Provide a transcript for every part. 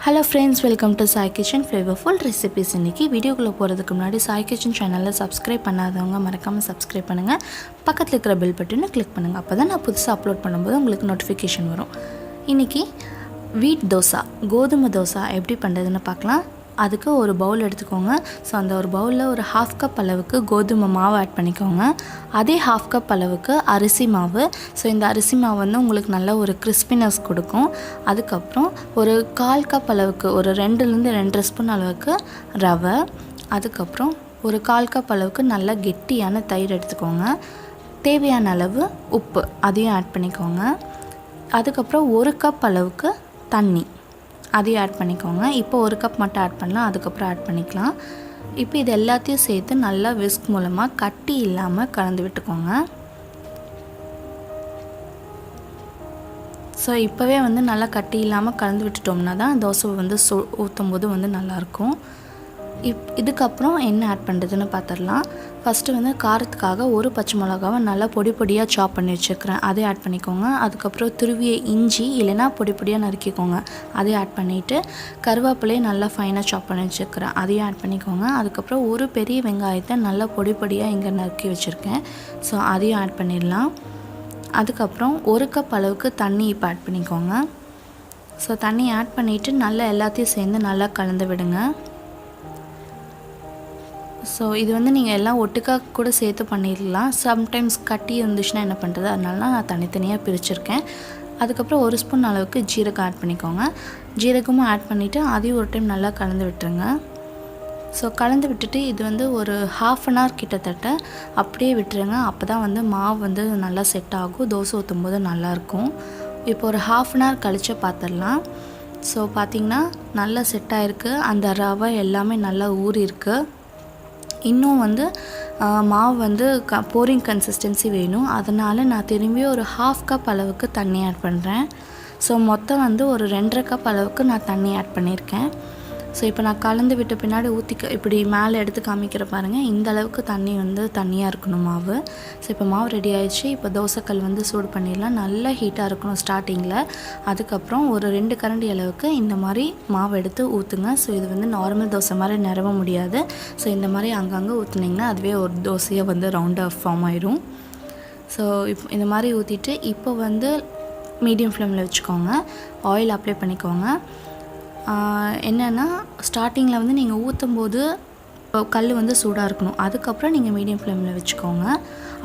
Hello friends, welcome to Sai Kitchen Flavorful Recipes. இன்னைக்கு வீடியோக்குள்ள போறதுக்கு முன்னாடி Sai Kitchen சேனலை சப்ஸ்கிரைப் பண்ணாதவங்க மறக்காம சப்ஸ்கிரைப் பண்ணுங்க. பக்கத்துல இருக்கிற பெல் பட்டனை கிளிக் பண்ணுங்க. அப்பதான் நான் புதுசா அப்லோட் பண்ணும்போது உங்களுக்கு நோட்டிஃபிகேஷன் வரும். இன்னைக்கு wheat dosa, கோதுமை தோசை எப்படி பண்றதுன்னு பார்க்கலாம். அதுக்கு ஒரு பவுல் எடுத்துக்கோங்க. ஸோ அந்த ஒரு பவுலில் ஒரு 1/2 கப் அளவுக்கு கோதுமை மாவு ஆட் பண்ணிக்கோங்க. அதே 1/2 கப் அளவுக்கு அரிசி மாவு. ஸோ இந்த அரிசி மாவு வந்து உங்களுக்கு நல்ல ஒரு கிறிஸ்பினஸ் கொடுக்கும். அதுக்கப்புறம் ஒரு 1/4 கப் அளவுக்கு ஒரு 2லேருந்து 2.5 ஸ்பூன் அளவுக்கு ரவை. அதுக்கப்புறம் ஒரு 1/4 கப் அளவுக்கு நல்ல கெட்டியான தயிர் எடுத்துக்கோங்க. தேவையான அளவு உப்பு அதையும் ஆட் பண்ணிக்கோங்க. அதுக்கப்புறம் 1 கப் அளவுக்கு தண்ணி அதையும் ஆட் பண்ணிக்கோங்க. இப்போ 1 கப் மட்டும் ஆட் பண்ணலாம், அதுக்கப்புறம் ஆட் பண்ணிக்கலாம். இப்போ இது எல்லாத்தையும் சேர்த்து நல்லா விஸ்க் மூலமாக கட்டி இல்லாமல் கலந்து விட்டுக்கோங்க. ஸோ இப்போவே வந்து நல்லா கட்டி இல்லாமல் கலந்து விட்டுட்டோம்னா தான் தோசை வந்து ஊற்றும் போது வந்து நல்லாயிருக்கும். இதுக்கப்புறம் என்ன ஆட் பண்ணுறதுன்னு பார்த்துடலாம். ஃபஸ்ட்டு வந்து காரத்துக்காக ஒரு பச்சை மிளகாவை நல்லா பொடி பொடியாக சாப் பண்ணி வச்சுருக்கிறேன், அதை ஆட் பண்ணிக்கோங்க. அதுக்கப்புறம் துருவிய இஞ்சி இல்லைனா பொடி பொடியாக நறுக்கிக்கோங்க, அதையும் ஆட் பண்ணிவிட்டு கருவேப்பிலையை நல்லா ஃபைனாக சாப் பண்ணி வச்சுருக்கிறேன், அதையும் ஆட் பண்ணிக்கோங்க. அதுக்கப்புறம் ஒரு பெரிய வெங்காயத்தை நல்லா பொடி பொடியாக இங்கே நறுக்கி வச்சுருக்கேன், ஸோ அதையும் ஆட் பண்ணிடலாம். அதுக்கப்புறம் 1 கப் அளவுக்கு தண்ணி இப்போ ஆட் பண்ணிக்கோங்க. ஸோ தண்ணி ஆட் பண்ணிவிட்டு நல்லா எல்லாத்தையும் சேர்ந்து நல்லா கலந்து விடுங்க. ஸோ இது வந்து நீங்கள் எல்லாம் ஒட்டுக்காக கூட சேர்த்து பண்ணிடலாம். சம்டைம்ஸ் கட்டி இருந்துச்சுன்னா என்ன பண்ணுறது, அதனால நான் தனித்தனியாக பிரிச்சுருக்கேன். அதுக்கப்புறம் 1 ஸ்பூன் அளவுக்கு ஜீரகம் ஆட் பண்ணிக்கோங்க. ஜீரகமும் ஆட் பண்ணிவிட்டு அதையும் ஒரு டைம் நல்லா கலந்து விட்டுருங்க. ஸோ கலந்து விட்டுட்டு இது வந்து ஒரு 1/2 அன் ஹவர் கிட்டத்தட்ட அப்படியே விட்டுருங்க. அப்போ தான் வந்து மாவு வந்து நல்லா செட் ஆகும், தோசை ஊற்றும் போது நல்லாயிருக்கும். இப்போ ஒரு 1/2 அன் ஹவர் கழித்து பார்த்துடலாம். ஸோ பார்த்திங்கன்னா நல்லா செட் ஆகிருக்கு, அந்த ரவை எல்லாமே நல்லா ஊறிருக்கு. இன்னும் வந்து மாவு வந்து போரிங் கன்சிஸ்டன்சி வேணும், அதனால் நான் திரும்பி ஒரு 1/2 கப் அளவுக்கு தண்ணி ஆட் பண்ணுறேன். ஸோ மொத்தம் வந்து ஒரு 2.5 கப் அளவுக்கு நான் தண்ணி ஆட் பண்ணியிருக்கேன். ஸோ இப்போ நான் கலந்து விட்ட பின்னாடி இப்படி மேலே எடுத்து காமிக்கிற பாருங்கள், இந்த அளவுக்கு தண்ணி வந்து தண்ணியாக இருக்கணும் மாவு. ஸோ இப்போ மாவு ரெடி ஆகிடுச்சு. இப்போ தோசைக்கல் வந்து சூடு பண்ணிடலாம், நல்லா ஹீட்டாக இருக்கணும் ஸ்டார்டிங்கில். அதுக்கப்புறம் ஒரு 2 கரண்டி அளவுக்கு இந்த மாதிரி மாவு எடுத்து ஊற்றுங்க. ஸோ இது வந்து நார்மல் தோசை மாதிரி நிரவ முடியாது. ஸோ இந்த மாதிரி அங்கங்கே ஊற்றுனீங்கன்னா அதுவே ஒரு தோசையாக வந்து ரவுண்டாக ஃபார்ம் ஆயிடும். ஸோ இந்த மாதிரி ஊற்றிட்டு இப்போ வந்து மீடியம் ஃப்ளேமில் வச்சுக்கோங்க. ஆயில் அப்ளை பண்ணிக்கோங்க. என்னென்னா ஸ்டார்டிங்கில் வந்து நீங்கள் ஊற்றும் போது கல் வந்து சூடாக இருக்கணும், அதுக்கப்புறம் நீங்கள் மீடியம் ஃப்ளேமில் வச்சுக்கோங்க.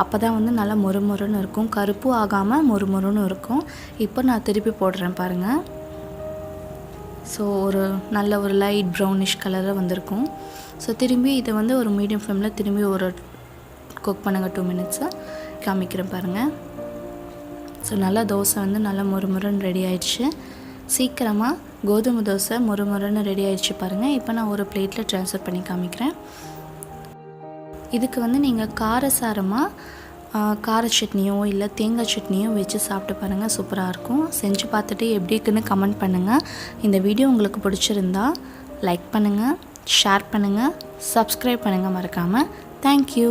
அப்போ தான் வந்து நல்லா மொறுமொறுன்னு இருக்கும், கருப்பும் ஆகாமல் மொறுமொறுன்னு இருக்கும். இப்போ நான் திருப்பி போடுறேன் பாருங்கள். ஸோ ஒரு நல்ல ஒரு லைட் ப்ரௌனிஷ் கலரில் வந்திருக்கும். ஸோ திரும்பி இதை வந்து ஒரு மீடியம் ஃப்ளேமில் திரும்பி ஒரு குக் பண்ணுங்கள், 2 மினிட்ஸு காமிக்கிறேன் பாருங்கள். ஸோ நல்லா தோசை வந்து நல்லா மொறுமொறுன்னு ரெடி ஆயிடுச்சு. சீக்கிரமாக கோதுமை தோசை மொறுமொறுன்னு ரெடி ஆகிடுச்சு பாருங்கள். இப்போ நான் ஒரு பிளேட்டில் ட்ரான்ஸ்ஃபர் பண்ணி காமிக்கிறேன். இதுக்கு வந்து நீங்கள் காரசாரமாக கார சட்னியோ இல்லை தேங்காய் சட்னியோ வச்சு சாப்பிட்டு பாருங்கள், சூப்பராக இருக்கும். செஞ்சு பார்த்துட்டு எப்படி இருக்குன்னு கமெண்ட் பண்ணுங்கள். இந்த வீடியோ உங்களுக்கு பிடிச்சிருந்தா லைக் பண்ணுங்கள், ஷேர் பண்ணுங்கள், சப்ஸ்கிரைப் பண்ணுங்கள் மறக்காமல். தேங்க்யூ.